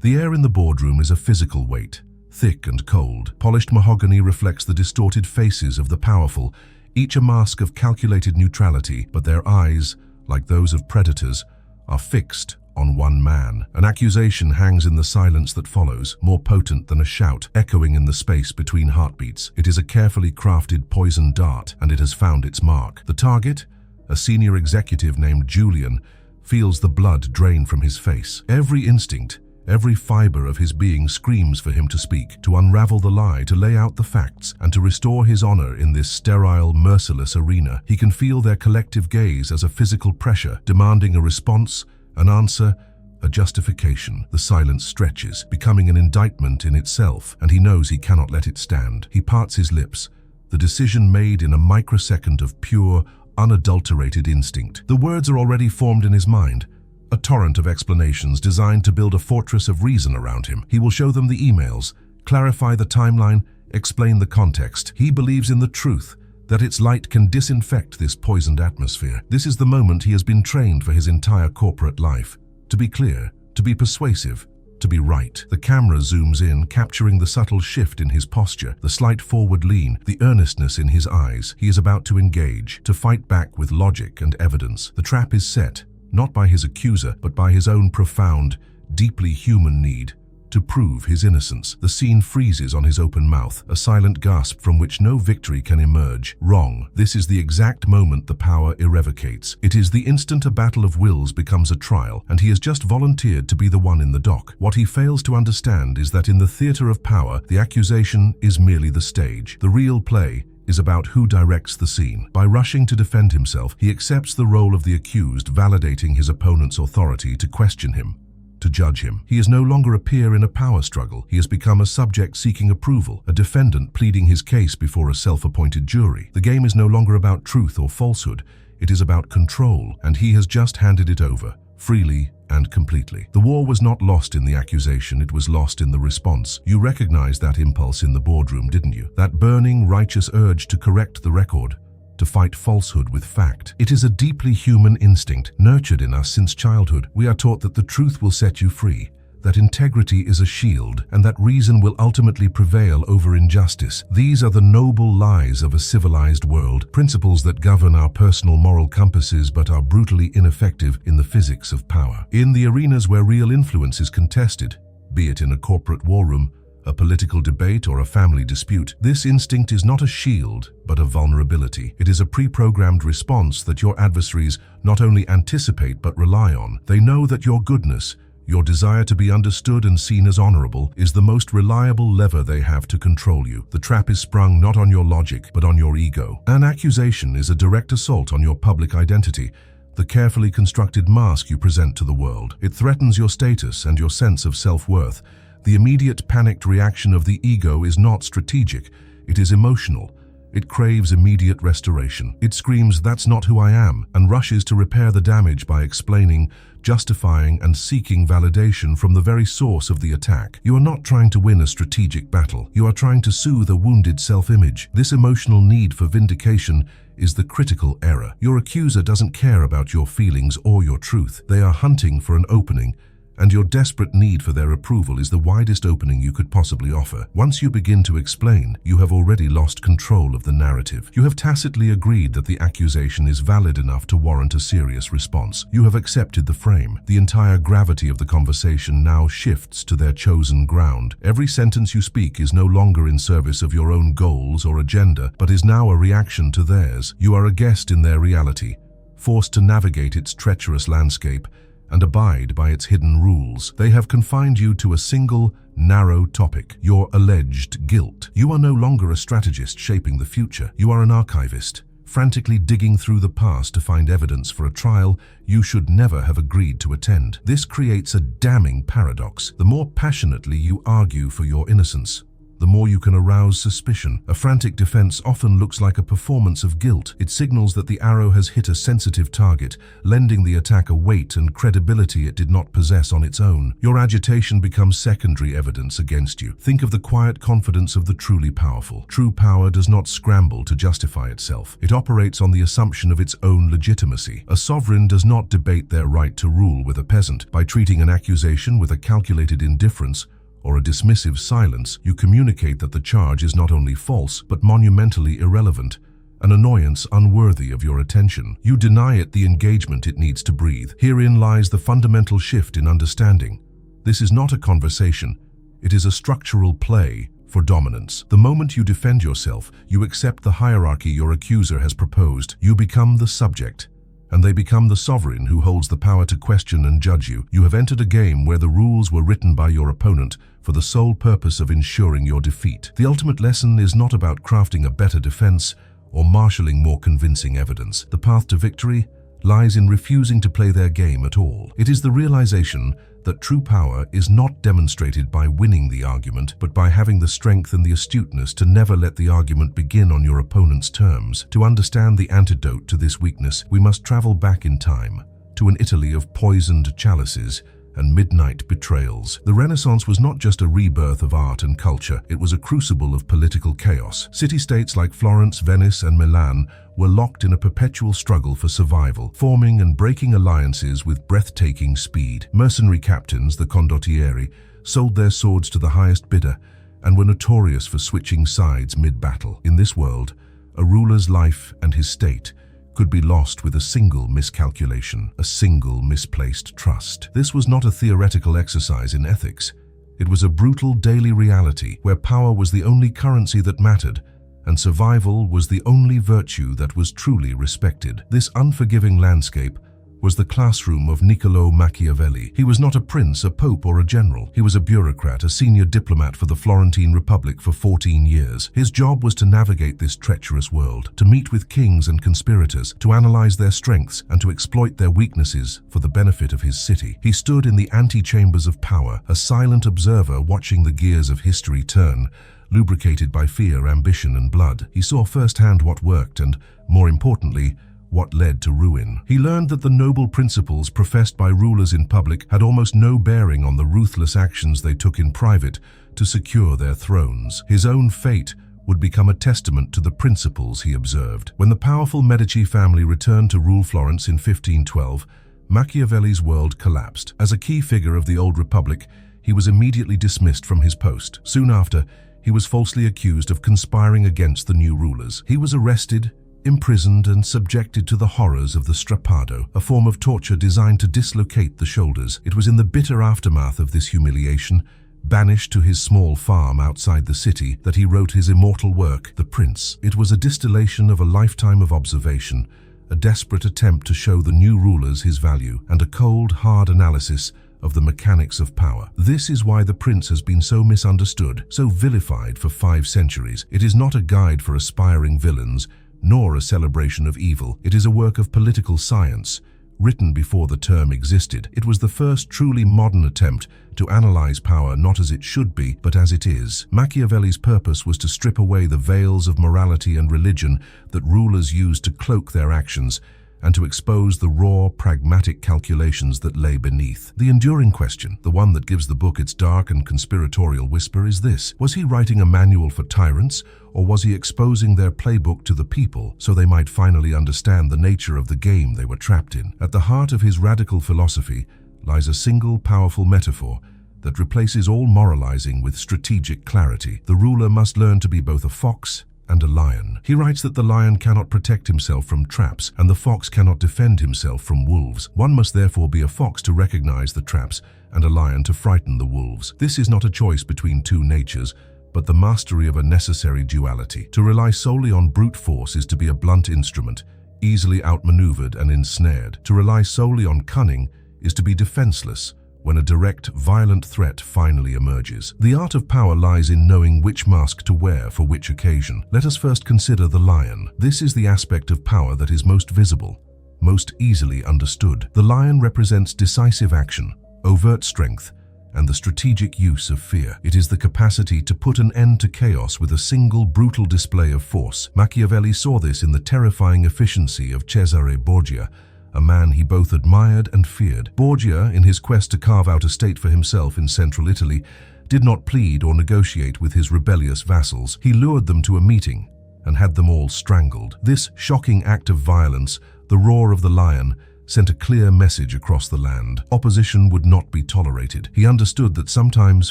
The air in the boardroom is a physical weight, thick and cold. Polished mahogany reflects the distorted faces of the powerful, each a mask of calculated neutrality, but their eyes, like those of predators, are fixed on one man. An accusation hangs in the silence that follows, more potent than a shout, echoing in the space between heartbeats. It is a carefully crafted poison dart, and it has found its mark. The target, a senior executive named Julian, feels the blood drain from his face. Every instinct, every fiber of his being screams for him to speak, to unravel the lie, to lay out the facts, and to restore his honor in this sterile, merciless arena. He can feel their collective gaze as a physical pressure, demanding a response, an answer, a justification. The silence stretches, becoming an indictment in itself, and he knows he cannot let it stand. He parts his lips, the decision made in a microsecond of pure, unadulterated instinct. The words are already formed in his mind, a torrent of explanations designed to build a fortress of reason around him. He will show them the emails, clarify the timeline, explain the context. He believes in the truth, that its light can disinfect this poisoned atmosphere. This is the moment he has been trained for his entire corporate life. To be clear, to be persuasive, to be right. The camera zooms in, capturing the subtle shift in his posture, the slight forward lean, the earnestness in his eyes. He is about to engage, to fight back with logic and evidence. The trap is set, not by his accuser, but by his own profound, deeply human need to prove his innocence. The scene freezes on his open mouth, a silent gasp from which no victory can emerge. Wrong. This is the exact moment the power irrevocates. It is the instant a battle of wills becomes a trial, and he has just volunteered to be the one in the dock. What he fails to understand is that in the theater of power, the accusation is merely the stage. The real play is about who directs the scene. By rushing to defend himself, he accepts the role of the accused, validating his opponent's authority to question him, to judge him. He is no longer a peer in a power struggle. He has become a subject seeking approval, a defendant pleading his case before a self-appointed jury. The game is no longer about truth or falsehood. It is about control, and he has just handed it over, freely and completely. The war was not lost in the accusation, it was lost in the response. You recognized that impulse in the boardroom, didn't you? That burning, righteous urge to correct the record, to fight falsehood with fact. It is a deeply human instinct, nurtured in us since childhood. We are taught that the truth will set you free, that integrity is a shield, and that reason will ultimately prevail over injustice. These are the noble lies of a civilized world, principles that govern our personal moral compasses but are brutally ineffective in the physics of power. In the arenas where real influence is contested, be it in a corporate war room, a political debate, or a family dispute, this instinct is not a shield, but a vulnerability. It is a pre-programmed response that your adversaries not only anticipate but rely on. They know that your goodness, your desire to be understood and seen as honorable, is the most reliable lever they have to control you. The trap is sprung not on your logic, but on your ego. An accusation is a direct assault on your public identity, the carefully constructed mask you present to the world. It threatens your status and your sense of self-worth. The immediate panicked reaction of the ego is not strategic, it is emotional. It craves immediate restoration. It screams, "That's not who I am," and rushes to repair the damage by explaining, justifying, and seeking validation from the very source of the attack. You are not trying to win a strategic battle. You are trying to soothe a wounded self-image. This emotional need for vindication is the critical error. Your accuser doesn't care about your feelings or your truth. They are hunting for an opening, and your desperate need for their approval is the widest opening you could possibly offer. Once you begin to explain, you have already lost control of the narrative. You have tacitly agreed that the accusation is valid enough to warrant a serious response. You have accepted the frame. The entire gravity of the conversation now shifts to their chosen ground. Every sentence you speak is no longer in service of your own goals or agenda, but is now a reaction to theirs. You are a guest in their reality, forced to navigate its treacherous landscape and abide by its hidden rules. They have confined you to a single, narrow topic: your alleged guilt. You are no longer a strategist shaping the future. You are an archivist, frantically digging through the past to find evidence for a trial you should never have agreed to attend. This creates a damning paradox. The more passionately you argue for your innocence, the more you can arouse suspicion. A frantic defense often looks like a performance of guilt. It signals that the arrow has hit a sensitive target, lending the attack a weight and credibility it did not possess on its own. Your agitation becomes secondary evidence against you. Think of the quiet confidence of the truly powerful. True power does not scramble to justify itself. It operates on the assumption of its own legitimacy. A sovereign does not debate their right to rule with a peasant. By treating an accusation with a calculated indifference or a dismissive silence, you communicate that the charge is not only false, but monumentally irrelevant, an annoyance unworthy of your attention. You deny it the engagement it needs to breathe. Herein lies the fundamental shift in understanding. This is not a conversation, it is a structural play for dominance. The moment you defend yourself, you accept the hierarchy your accuser has proposed. You become the subject, and they become the sovereign who holds the power to question and judge you. You have entered a game where the rules were written by your opponent for the sole purpose of ensuring your defeat. The ultimate lesson is not about crafting a better defense or marshalling more convincing evidence. The path to victory lies in refusing to play their game at all. It is the realization that true power is not demonstrated by winning the argument, but by having the strength and the astuteness to never let the argument begin on your opponent's terms. To understand the antidote to this weakness, we must travel back in time, to an Italy of poisoned chalices and midnight betrayals. The Renaissance was not just a rebirth of art and culture, it was a crucible of political chaos. City-states like Florence, Venice, and Milan were locked in a perpetual struggle for survival, forming and breaking alliances with breathtaking speed. Mercenary captains, the condottieri, sold their swords to the highest bidder and were notorious for switching sides mid-battle. In this world, a ruler's life and his state could be lost with a single miscalculation, a single misplaced trust. This was not a theoretical exercise in ethics. It was a brutal daily reality where power was the only currency that mattered, and survival was the only virtue that was truly respected. This unforgiving landscape was the classroom of Niccolò Machiavelli. He was not a prince, a pope, or a general. He was a bureaucrat, a senior diplomat for the Florentine Republic for 14 years. His job was to navigate this treacherous world, to meet with kings and conspirators, to analyze their strengths, and to exploit their weaknesses for the benefit of his city. He stood in the antechambers of power, a silent observer watching the gears of history turn, lubricated by fear, ambition, and blood. He saw firsthand what worked and, more importantly, what led to ruin. He learned that the noble principles professed by rulers in public had almost no bearing on the ruthless actions they took in private to secure their thrones. His own fate would become a testament to the principles he observed. When the powerful Medici family returned to rule Florence in 1512, Machiavelli's world collapsed. As a key figure of the old republic, he was immediately dismissed from his post. Soon after, he was falsely accused of conspiring against the new rulers. He was arrested, imprisoned, and subjected to the horrors of the strappado, a form of torture designed to dislocate the shoulders. It was in the bitter aftermath of this humiliation, banished to his small farm outside the city, that he wrote his immortal work, The Prince. It was a distillation of a lifetime of observation, a desperate attempt to show the new rulers his value, and a cold, hard analysis of the mechanics of power. This is why The Prince has been so misunderstood, so vilified for 5 centuries. It is not a guide for aspiring villains, nor a celebration of evil. It is a work of political science, written before the term existed. It was the first truly modern attempt to analyze power not as it should be, but as it is. Machiavelli's purpose was to strip away the veils of morality and religion that rulers used to cloak their actions, and to expose the raw, pragmatic calculations that lay beneath. The enduring question, the one that gives the book its dark and conspiratorial whisper, is this: was he writing a manual for tyrants, or was he exposing their playbook to the people so they might finally understand the nature of the game they were trapped in? At the heart of his radical philosophy lies a single powerful metaphor that replaces all moralizing with strategic clarity. The ruler must learn to be both a fox and a lion. He writes that the lion cannot protect himself from traps, and the fox cannot defend himself from wolves. One must therefore be a fox to recognize the traps, and a lion to frighten the wolves. This is not a choice between two natures, but the mastery of a necessary duality. To rely solely on brute force is to be a blunt instrument, easily outmaneuvered and ensnared. To rely solely on cunning is to be defenseless when a direct, violent threat finally emerges. The art of power lies in knowing which mask to wear for which occasion. Let us first consider the lion. This is the aspect of power that is most visible, most easily understood. The lion represents decisive action, overt strength, and the strategic use of fear. It is the capacity to put an end to chaos with a single brutal display of force. Machiavelli saw this in the terrifying efficiency of Cesare Borgia, a man he both admired and feared. Borgia, in his quest to carve out a state for himself in central Italy, did not plead or negotiate with his rebellious vassals. He lured them to a meeting and had them all strangled. This shocking act of violence, the roar of the lion, sent a clear message across the land. Opposition would not be tolerated. He understood that sometimes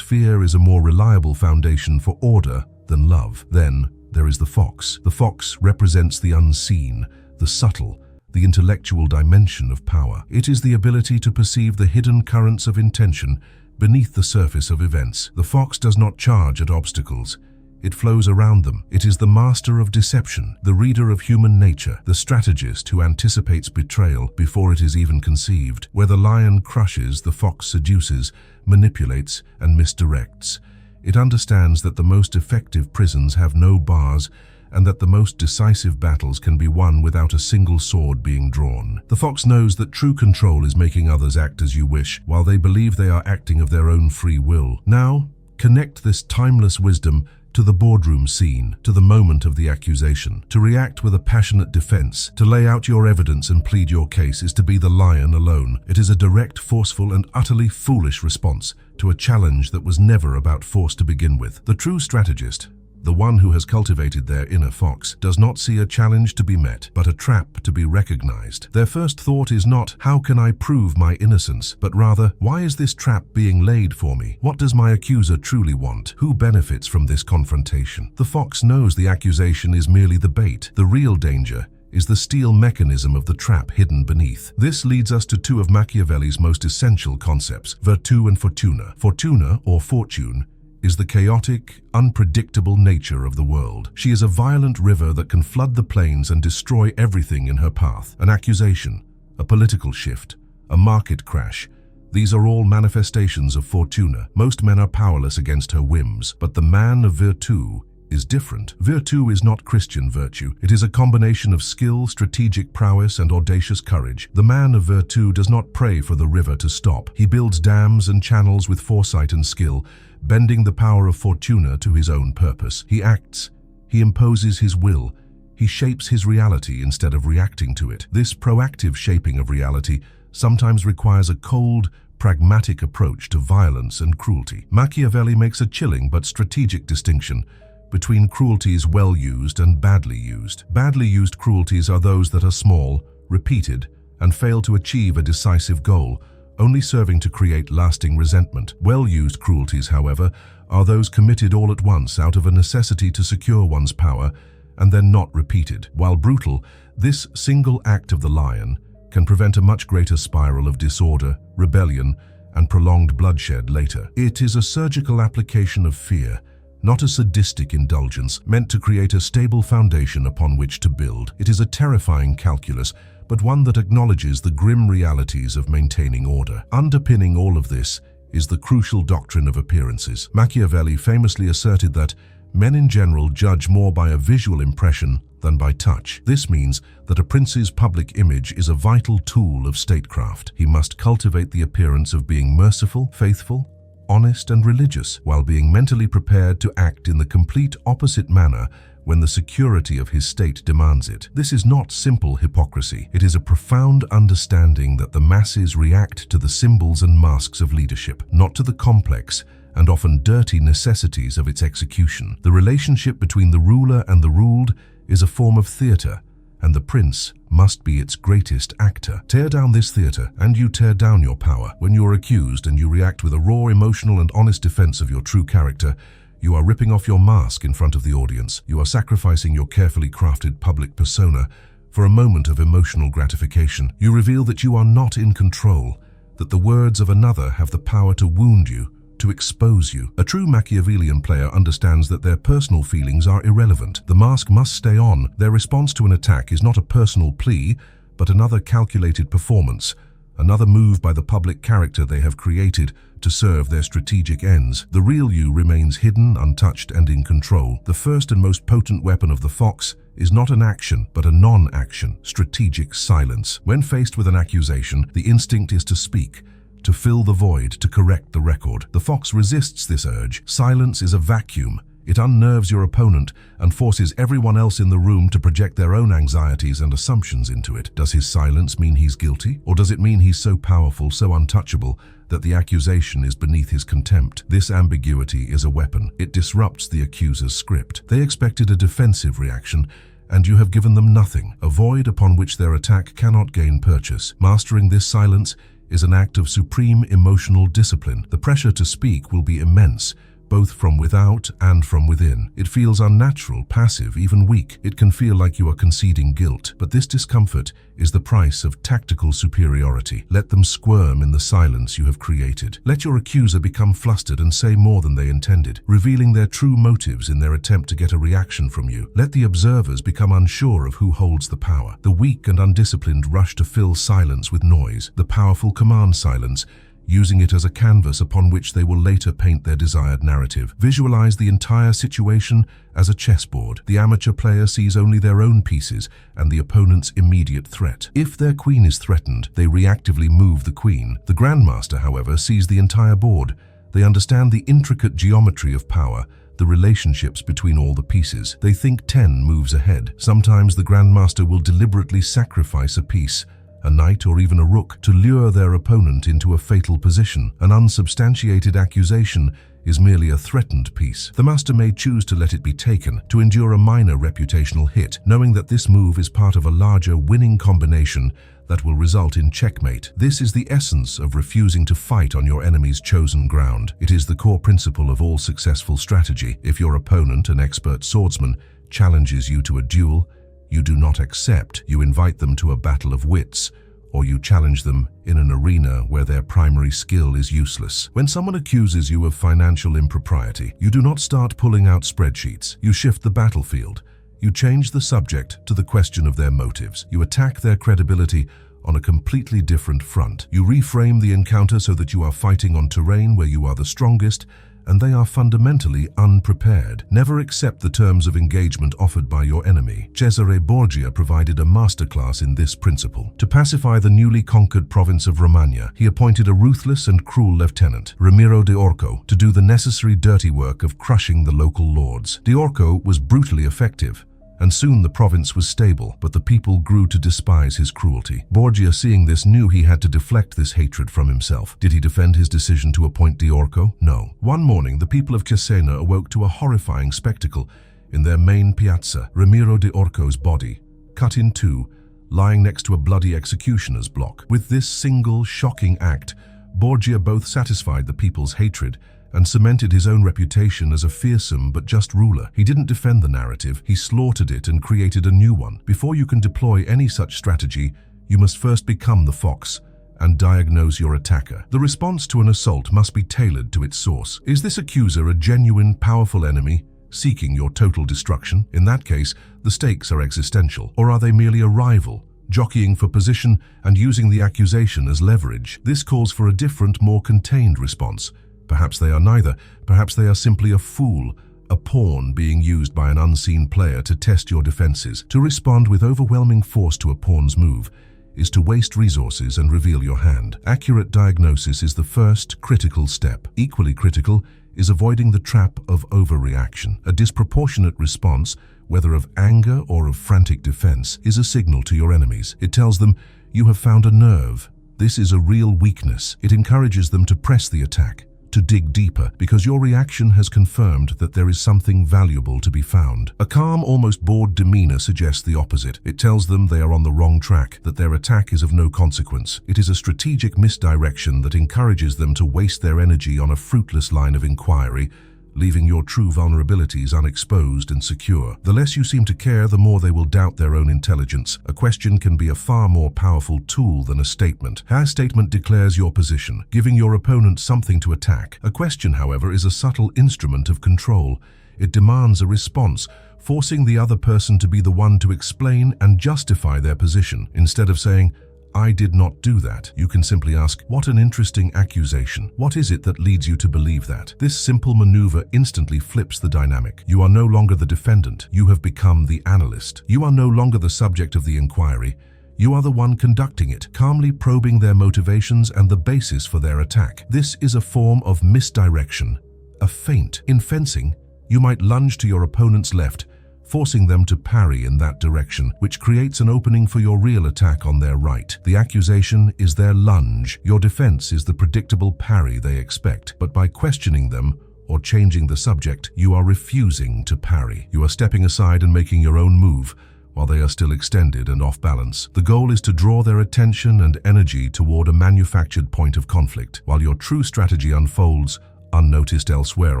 fear is a more reliable foundation for order than love. Then there is the fox. The fox represents the unseen, the subtle, the intellectual dimension of power. It is the ability to perceive the hidden currents of intention beneath the surface of events. The fox does not charge at obstacles. It flows around them. It is the master of deception, the reader of human nature, the strategist who anticipates betrayal before it is even conceived. Where the lion crushes, the fox seduces, manipulates, and misdirects. It understands that the most effective prisons have no bars, and that the most decisive battles can be won without a single sword being drawn. The fox knows that true control is making others act as you wish, while they believe they are acting of their own free will. Now, connect this timeless wisdom to the boardroom scene, to the moment of the accusation. To react with a passionate defense, to lay out your evidence and plead your case, is to be the lion alone. It is a direct, forceful, and utterly foolish response to a challenge that was never about force to begin with. The true strategist, the one who has cultivated their inner fox, does not see a challenge to be met, but a trap to be recognized. Their first thought is not, how can I prove my innocence, but rather, why is this trap being laid for me? What does my accuser truly want? Who benefits from this confrontation? The fox knows the accusation is merely the bait. The real danger is the steel mechanism of the trap hidden beneath. This leads us to two of Machiavelli's most essential concepts, virtù and fortuna. Fortuna, or fortune, is the chaotic, unpredictable nature of the world. She is a violent river that can flood the plains and destroy everything in her path. An accusation, a political shift, a market crash. These are all manifestations of fortuna. Most men are powerless against her whims, but the man of virtù is different. Virtù is not Christian virtue. It is a combination of skill, strategic prowess, and audacious courage. The man of virtù does not pray for the river to stop. He builds dams and channels with foresight and skill, bending the power of fortuna to his own purpose. He acts, he imposes his will, he shapes his reality instead of reacting to it. This proactive shaping of reality sometimes requires a cold, pragmatic approach to violence and cruelty. Machiavelli makes a chilling but strategic distinction between cruelties well used and badly used. Badly used cruelties are those that are small, repeated, and fail to achieve a decisive goal, only serving to create lasting resentment. Well-used cruelties, however, are those committed all at once out of a necessity to secure one's power and then not repeated. While brutal, this single act of the lion can prevent a much greater spiral of disorder, rebellion, and prolonged bloodshed later. It is a surgical application of fear, not a sadistic indulgence, meant to create a stable foundation upon which to build. It is a terrifying calculus, but one that acknowledges the grim realities of maintaining order. Underpinning all of this is the crucial doctrine of appearances. Machiavelli famously asserted that men in general judge more by a visual impression than by touch. This means that a prince's public image is a vital tool of statecraft. He must cultivate the appearance of being merciful, faithful, honest, and religious, while being mentally prepared to act in the complete opposite manner when the security of his state demands it. This is not simple hypocrisy. It is a profound understanding that the masses react to the symbols and masks of leadership, not to the complex and often dirty necessities of its execution. The relationship between the ruler and the ruled is a form of theater, and the prince must be its greatest actor. Tear down this theater, and you tear down your power. When you are accused and you react with a raw, emotional, and honest defense of your true character, you are ripping off your mask in front of the audience. You are sacrificing your carefully crafted public persona for a moment of emotional gratification. You reveal that you are not in control, that the words of another have the power to wound you, to expose you. A true Machiavellian player understands that their personal feelings are irrelevant. The mask must stay on. Their response to an attack is not a personal plea, but another calculated performance, another move by the public character they have created to serve their strategic ends. The real you remains hidden, untouched, and in control. The first and most potent weapon of the fox is not an action, but a non-action, strategic silence. When faced with an accusation, the instinct is to speak, to fill the void, to correct the record. The fox resists this urge. Silence is a vacuum. It unnerves your opponent and forces everyone else in the room to project their own anxieties and assumptions into it. Does his silence mean he's guilty? Or does it mean he's so powerful, so untouchable, that the accusation is beneath his contempt? This ambiguity is a weapon. It disrupts the accuser's script. They expected a defensive reaction, and you have given them nothing, a void upon which their attack cannot gain purchase. Mastering this silence is an act of supreme emotional discipline. The pressure to speak will be immense, both from without and from within. It feels unnatural, passive, even weak. It can feel like you are conceding guilt, but this discomfort is the price of tactical superiority. Let them squirm in the silence you have created. Let your accuser become flustered and say more than they intended, revealing their true motives in their attempt to get a reaction from you. Let the observers become unsure of who holds the power. The weak and undisciplined rush to fill silence with noise. The powerful command silence, using it as a canvas upon which they will later paint their desired narrative. Visualize the entire situation as a chessboard. The amateur player sees only their own pieces and the opponent's immediate threat. If their queen is threatened, they reactively move the queen. The grandmaster, however, sees the entire board. They understand the intricate geometry of power, the relationships between all the pieces. They think 10 moves ahead. Sometimes the grandmaster will deliberately sacrifice a piece, a knight or even a rook, to lure their opponent into a fatal position. An unsubstantiated accusation is merely a threatened piece. The master may choose to let it be taken, to endure a minor reputational hit, knowing that this move is part of a larger winning combination that will result in checkmate. This is the essence of refusing to fight on your enemy's chosen ground. It is the core principle of all successful strategy. If your opponent, an expert swordsman, challenges you to a duel, you do not accept. You invite them to a battle of wits, or you challenge them in an arena where their primary skill is useless. When someone accuses you of financial impropriety, you do not start pulling out spreadsheets. You shift the battlefield. You change the subject to the question of their motives. You attack their credibility on a completely different front. You reframe the encounter so that you are fighting on terrain where you are the strongest and they are fundamentally unprepared. Never accept the terms of engagement offered by your enemy. Cesare Borgia provided a masterclass in this principle. To pacify the newly conquered province of Romagna, he appointed a ruthless and cruel lieutenant, Ramiro de Orco, to do the necessary dirty work of crushing the local lords. De Orco was brutally effective, and soon the province was stable, but the people grew to despise his cruelty. Borgia, seeing this, knew he had to deflect this hatred from himself. Did he defend his decision to appoint De Orco? No. One morning, the people of Cesena awoke to a horrifying spectacle. In their main piazza, Ramiro de Orco's body, cut in two, lying next to a bloody executioner's block. With this single, shocking act, Borgia both satisfied the people's hatred and cemented his own reputation as a fearsome but just ruler. He didn't defend the narrative, he slaughtered it and created a new one. Before you can deploy any such strategy, you must first become the fox and diagnose your attacker. The response to an assault must be tailored to its source. Is this accuser a genuine, powerful enemy seeking your total destruction? In that case, the stakes are existential. Or are they merely a rival, jockeying for position and using the accusation as leverage? This calls for a different, more contained response. Perhaps they are neither. Perhaps they are simply a fool, a pawn being used by an unseen player to test your defenses. To respond with overwhelming force to a pawn's move is to waste resources and reveal your hand. Accurate diagnosis is the first critical step. Equally critical is avoiding the trap of overreaction. A disproportionate response, whether of anger or of frantic defense, is a signal to your enemies. It tells them you have found a nerve. This is a real weakness. It encourages them to press the attack, to dig deeper, because your reaction has confirmed that there is something valuable to be found. A calm, almost bored demeanor suggests the opposite. It tells them they are on the wrong track, that their attack is of no consequence. It is a strategic misdirection that encourages them to waste their energy on a fruitless line of inquiry, leaving your true vulnerabilities unexposed and secure. The less you seem to care, the more they will doubt their own intelligence. A question can be a far more powerful tool than a statement. A statement declares your position, giving your opponent something to attack. A question, however, is a subtle instrument of control. It demands a response, forcing the other person to be the one to explain and justify their position. Instead of saying, "I did not do that," you can simply ask, "What an interesting accusation. What is it that leads you to believe that?" This simple maneuver instantly flips the dynamic. You are no longer the defendant. You have become the analyst. You are no longer the subject of the inquiry. You are the one conducting it, calmly probing their motivations and the basis for their attack. This is a form of misdirection, a feint. In fencing, you might lunge to your opponent's left, forcing them to parry in that direction, which creates an opening for your real attack on their right. The accusation is their lunge. Your defense is the predictable parry they expect. But by questioning them or changing the subject, you are refusing to parry. You are stepping aside and making your own move, while they are still extended and off balance. The goal is to draw their attention and energy toward a manufactured point of conflict, while your true strategy unfolds unnoticed elsewhere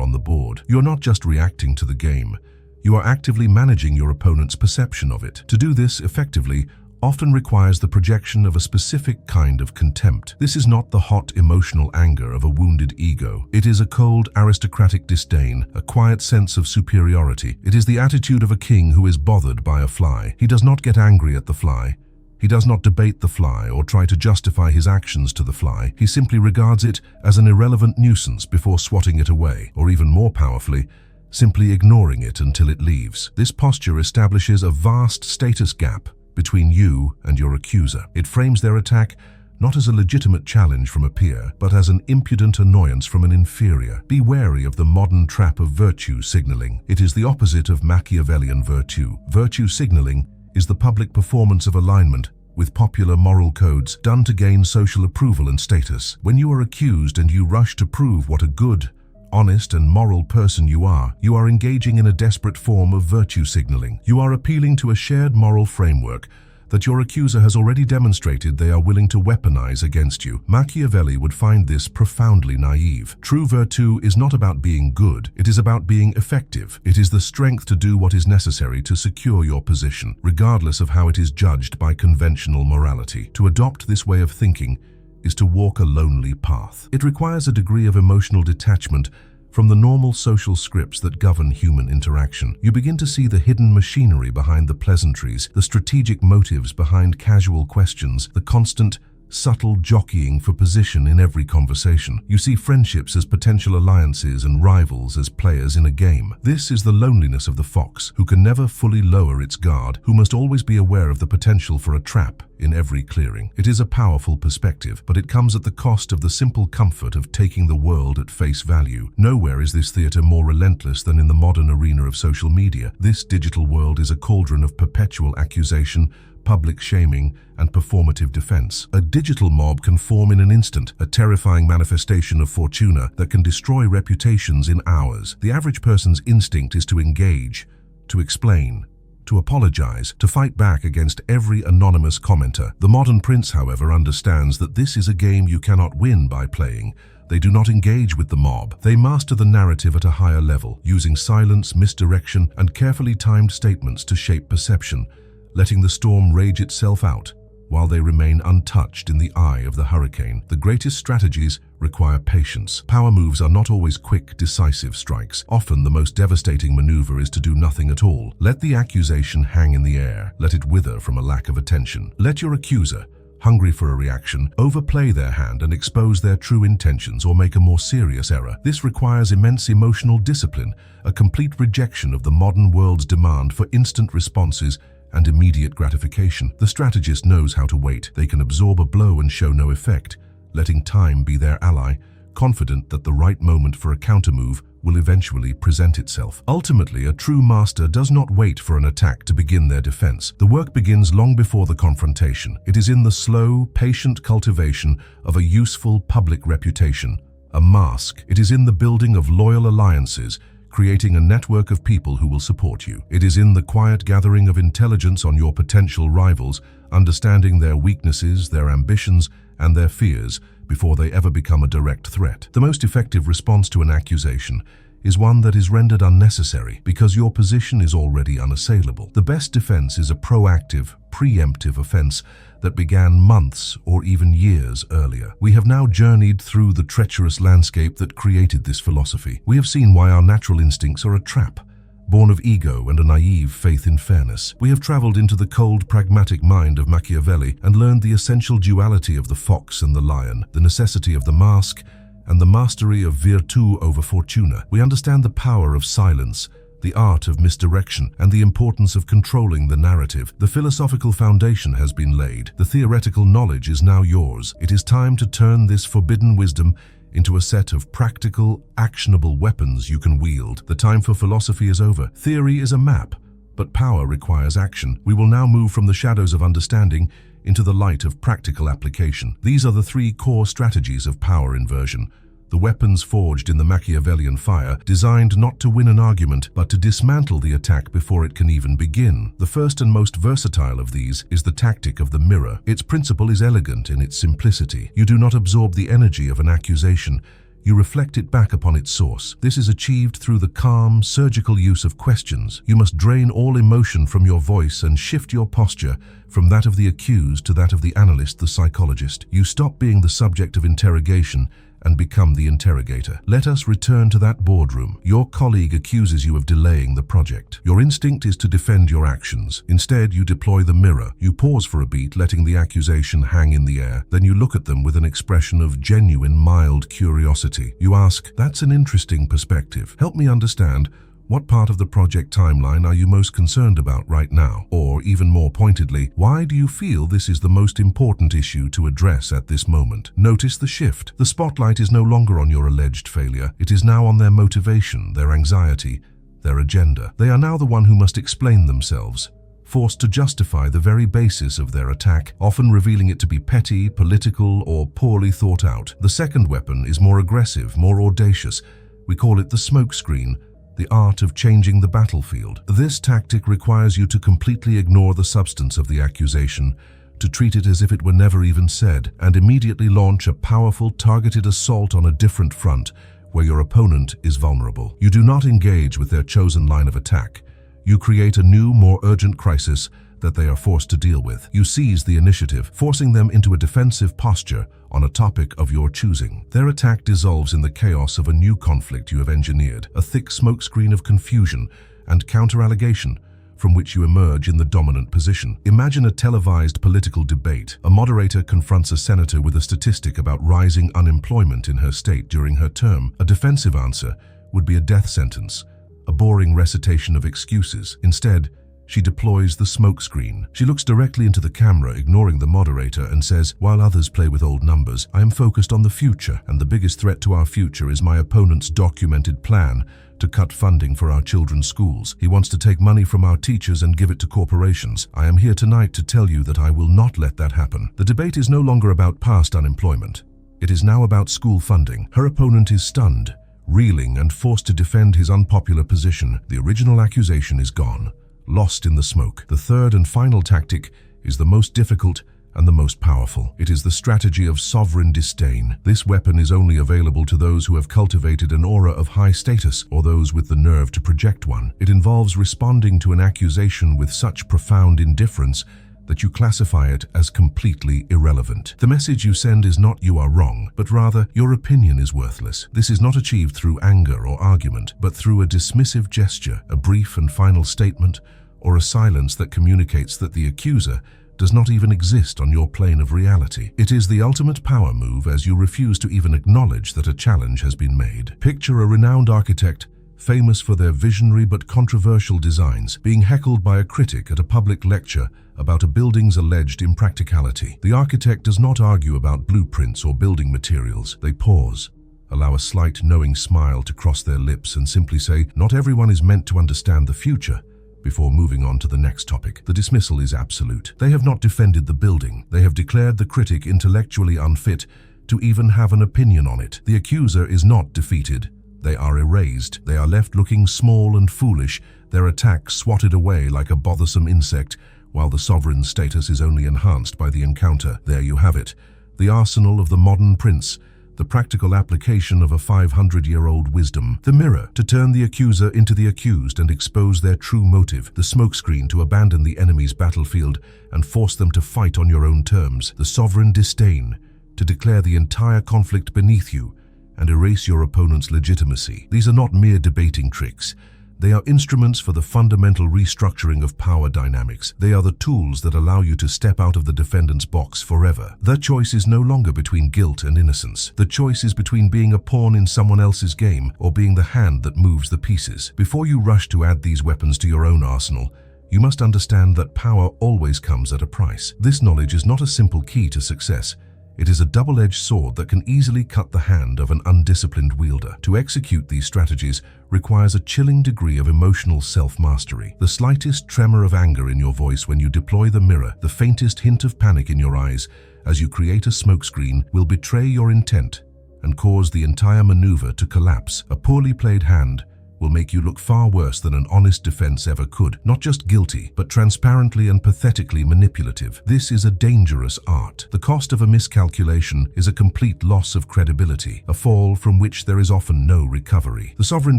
on the board. You're not just reacting to the game. You are actively managing your opponent's perception of it. To do this effectively often requires the projection of a specific kind of contempt. This is not the hot, emotional anger of a wounded ego. It is a cold, aristocratic disdain, a quiet sense of superiority. It is the attitude of a king who is bothered by a fly. He does not get angry at the fly. He does not debate the fly or try to justify his actions to the fly. He simply regards it as an irrelevant nuisance before swatting it away, or even more powerfully, simply ignoring it until it leaves. This posture establishes a vast status gap between you and your accuser. It frames their attack not as a legitimate challenge from a peer, but as an impudent annoyance from an inferior. Be wary of the modern trap of virtue signaling. It is the opposite of Machiavellian virtue. Virtue signaling is the public performance of alignment with popular moral codes done to gain social approval and status. When you are accused and you rush to prove what a good, honest and moral person you are engaging in a desperate form of virtue signaling. You are appealing to a shared moral framework that your accuser has already demonstrated they are willing to weaponize against you. Machiavelli would find this profoundly naive. True virtue is not about being good, it is about being effective. It is the strength to do what is necessary to secure your position, regardless of how it is judged by conventional morality. To adopt this way of thinking is to walk a lonely path. It requires a degree of emotional detachment from the normal social scripts that govern human interaction. You begin to see the hidden machinery behind the pleasantries, the strategic motives behind casual questions, the constant, subtle jockeying for position in every conversation. You see friendships as potential alliances and rivals as players in a game. This is the loneliness of the fox, who can never fully lower its guard, who must always be aware of the potential for a trap in every clearing. It is a powerful perspective, but it comes at the cost of the simple comfort of taking the world at face value. Nowhere is this theater more relentless than in the modern arena of social media. This digital world is a cauldron of perpetual accusation, public shaming, and performative defense. A digital mob can form in an instant, a terrifying manifestation of fortuna that can destroy reputations in hours. The average person's instinct is to engage, to explain, to apologize, to fight back against every anonymous commenter. The modern prince, however, understands that this is a game you cannot win by playing. They do not engage with the mob. They master the narrative at a higher level, using silence, misdirection, and carefully timed statements to shape perception, letting the storm rage itself out while they remain untouched in the eye of the hurricane. The greatest strategies require patience. Power moves are not always quick, decisive strikes. Often the most devastating maneuver is to do nothing at all. Let the accusation hang in the air. Let it wither from a lack of attention. Let your accuser, hungry for a reaction, overplay their hand and expose their true intentions or make a more serious error. This requires immense emotional discipline, a complete rejection of the modern world's demand for instant responses and immediate gratification. The strategist knows how to wait. They can absorb a blow and show no effect, letting time be their ally, confident that the right moment for a countermove will eventually present itself. Ultimately, a true master does not wait for an attack to begin their defense. The work begins long before the confrontation. It is in the slow, patient cultivation of a useful public reputation, a mask. It is in the building of loyal alliances, creating a network of people who will support you. It is in the quiet gathering of intelligence on your potential rivals, understanding their weaknesses, their ambitions, and their fears before they ever become a direct threat. The most effective response to an accusation is one that is rendered unnecessary because your position is already unassailable. The best defense is a proactive, preemptive offense that began months or even years earlier. We have now journeyed through the treacherous landscape that created this philosophy. We have seen why our natural instincts are a trap, born of ego and a naive faith in fairness. We have traveled into the cold, pragmatic mind of Machiavelli and learned the essential duality of the fox and the lion, the necessity of the mask, and the mastery of virtù over fortuna. We understand the power of silence, the art of misdirection, and the importance of controlling the narrative. The philosophical foundation has been laid. The theoretical knowledge is now yours. It is time to turn this forbidden wisdom into a set of practical, actionable weapons you can wield. The time for philosophy is over. Theory is a map, but power requires action. We will now move from the shadows of understanding into the light of practical application. These are the three core strategies of power inversion. The weapons forged in the Machiavellian fire, designed not to win an argument, but to dismantle the attack before it can even begin. The first and most versatile of these is the tactic of the mirror. Its principle is elegant in its simplicity. You do not absorb the energy of an accusation. You reflect it back upon its source. This is achieved through the calm, surgical use of questions. You must drain all emotion from your voice and shift your posture from that of the accused to that of the analyst, the psychologist. You stop being the subject of interrogation and become the interrogator. Let us return to that boardroom. Your colleague accuses you of delaying the project. Your instinct is to defend your actions. Instead, you deploy the mirror. You pause for a beat, letting the accusation hang in the air. Then you look at them with an expression of genuine, mild curiosity. You ask, "That's an interesting perspective. Help me understand. What part of the project timeline are you most concerned about right now?" Or, even more pointedly, why do you feel this is the most important issue to address at this moment? Notice the shift. The spotlight is no longer on your alleged failure. It is now on their motivation, their anxiety, their agenda. They are now the one who must explain themselves, forced to justify the very basis of their attack, often revealing it to be petty, political, or poorly thought out. The second weapon is more aggressive, more audacious. We call it the smokescreen, the art of changing the battlefield. This tactic requires you to completely ignore the substance of the accusation, to treat it as if it were never even said, and immediately launch a powerful, targeted assault on a different front, where your opponent is vulnerable. You do not engage with their chosen line of attack. You create a new, more urgent crisis that they are forced to deal with. You seize the initiative, forcing them into a defensive posture on a topic of your choosing. Their attack dissolves in the chaos of a new conflict you have engineered, a thick smokescreen of confusion and counter-allegation from which you emerge in the dominant position. Imagine a televised political debate. A moderator confronts a senator with a statistic about rising unemployment in her state during her term. A defensive answer would be a death sentence, a boring recitation of excuses. Instead, she deploys the smokescreen. She looks directly into the camera, ignoring the moderator, and says, "While others play with old numbers, I am focused on the future, and the biggest threat to our future is my opponent's documented plan to cut funding for our children's schools. He wants to take money from our teachers and give it to corporations. I am here tonight to tell you that I will not let that happen." The debate is no longer about past unemployment. It is now about school funding. Her opponent is stunned, reeling, and forced to defend his unpopular position. The original accusation is gone, lost in the smoke. The third and final tactic is the most difficult and the most powerful. It is the strategy of sovereign disdain. This weapon is only available to those who have cultivated an aura of high status, or those with the nerve to project one. It involves responding to an accusation with such profound indifference that you classify it as completely irrelevant. The message you send is not "you are wrong," but rather "your opinion is worthless." This is not achieved through anger or argument, but through a dismissive gesture, a brief and final statement, or a silence that communicates that the accuser does not even exist on your plane of reality. It is the ultimate power move, as you refuse to even acknowledge that a challenge has been made. Picture a renowned architect, famous for their visionary but controversial designs, being heckled by a critic at a public lecture about a building's alleged impracticality. The architect does not argue about blueprints or building materials. They pause, allow a slight knowing smile to cross their lips, and simply say, "Not everyone is meant to understand the future," before moving on to the next topic. The dismissal is absolute. They have not defended the building. They have declared the critic intellectually unfit to even have an opinion on it. The accuser is not defeated. They are erased. They are left looking small and foolish, their attack swatted away like a bothersome insect, while the sovereign's status is only enhanced by the encounter. There you have it. The arsenal of the modern prince, the practical application of a 500-year-old wisdom. The mirror, to turn the accuser into the accused and expose their true motive. The smokescreen, to abandon the enemy's battlefield and force them to fight on your own terms. The sovereign disdain, to declare the entire conflict beneath you and erase your opponent's legitimacy. These are not mere debating tricks. They are instruments for the fundamental restructuring of power dynamics. They are the tools that allow you to step out of the defendant's box forever. The choice is no longer between guilt and innocence. The choice is between being a pawn in someone else's game or being the hand that moves the pieces. Before you rush to add these weapons to your own arsenal, you must understand that power always comes at a price. This knowledge is not a simple key to success. It is a double-edged sword that can easily cut the hand of an undisciplined wielder. To execute these strategies requires a chilling degree of emotional self-mastery. The slightest tremor of anger in your voice when you deploy the mirror, the faintest hint of panic in your eyes as you create a smokescreen will betray your intent and cause the entire maneuver to collapse. A poorly played hand will make you look far worse than an honest defense ever could. Not just guilty, but transparently and pathetically manipulative. This is a dangerous art. The cost of a miscalculation is a complete loss of credibility, a fall from which there is often no recovery. The sovereign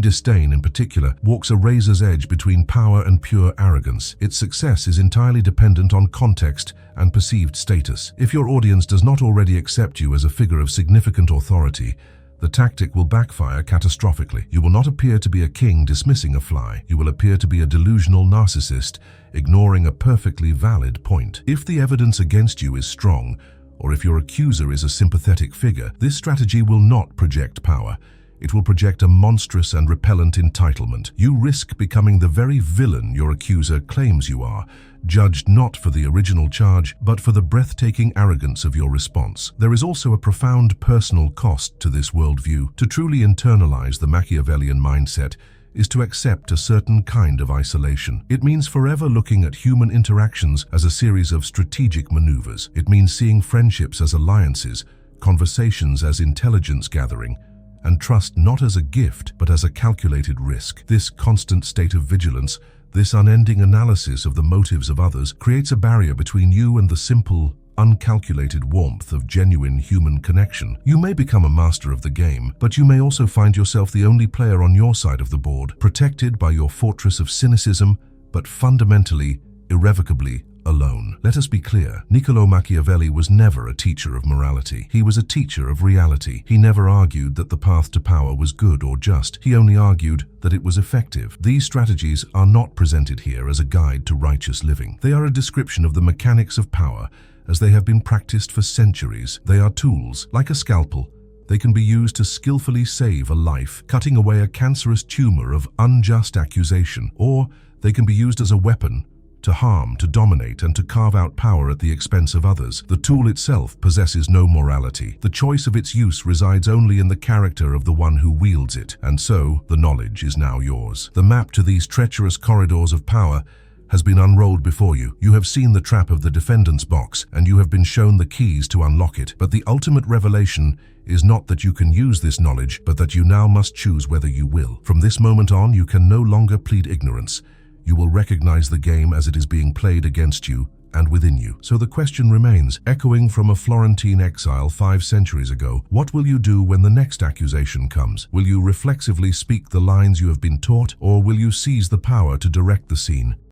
disdain, in particular, walks a razor's edge between power and pure arrogance. Its success is entirely dependent on context and perceived status. If your audience does not already accept you as a figure of significant authority, the tactic will backfire catastrophically. You will not appear to be a king dismissing a fly. You will appear to be a delusional narcissist, ignoring a perfectly valid point. If the evidence against you is strong, or if your accuser is a sympathetic figure, this strategy will not project power. It will project a monstrous and repellent entitlement. You risk becoming the very villain your accuser claims you are, judged not for the original charge, but for the breathtaking arrogance of your response. There is also a profound personal cost to this worldview. To truly internalize the Machiavellian mindset is to accept a certain kind of isolation. It means forever looking at human interactions as a series of strategic maneuvers. It means seeing friendships as alliances, conversations as intelligence gathering, and trust not as a gift, but as a calculated risk. This constant state of vigilance, this unending analysis of the motives of others, creates a barrier between you and the simple, uncalculated warmth of genuine human connection. You may become a master of the game, but you may also find yourself the only player on your side of the board, protected by your fortress of cynicism, but fundamentally, irrevocably alone. Let us be clear, Niccolò Machiavelli was never a teacher of morality. He was a teacher of reality. He never argued that the path to power was good or just. He only argued that it was effective. These strategies are not presented here as a guide to righteous living. They are a description of the mechanics of power as they have been practiced for centuries. They are tools. Like a scalpel, they can be used to skillfully save a life, cutting away a cancerous tumor of unjust accusation, or they can be used as a weapon to harm, to dominate, and to carve out power at the expense of others. The tool itself possesses no morality. The choice of its use resides only in the character of the one who wields it, and so the knowledge is now yours. The map to these treacherous corridors of power has been unrolled before you. You have seen the trap of the defendant's box, and you have been shown the keys to unlock it. But the ultimate revelation is not that you can use this knowledge, but that you now must choose whether you will. From this moment on, you can no longer plead ignorance. You will recognize the game as it is being played against you and within you. So the question remains, echoing from a Florentine exile 5 centuries ago, what will you do when the next accusation comes? Will you reflexively speak the lines you have been taught, or will you seize the power to direct the scene?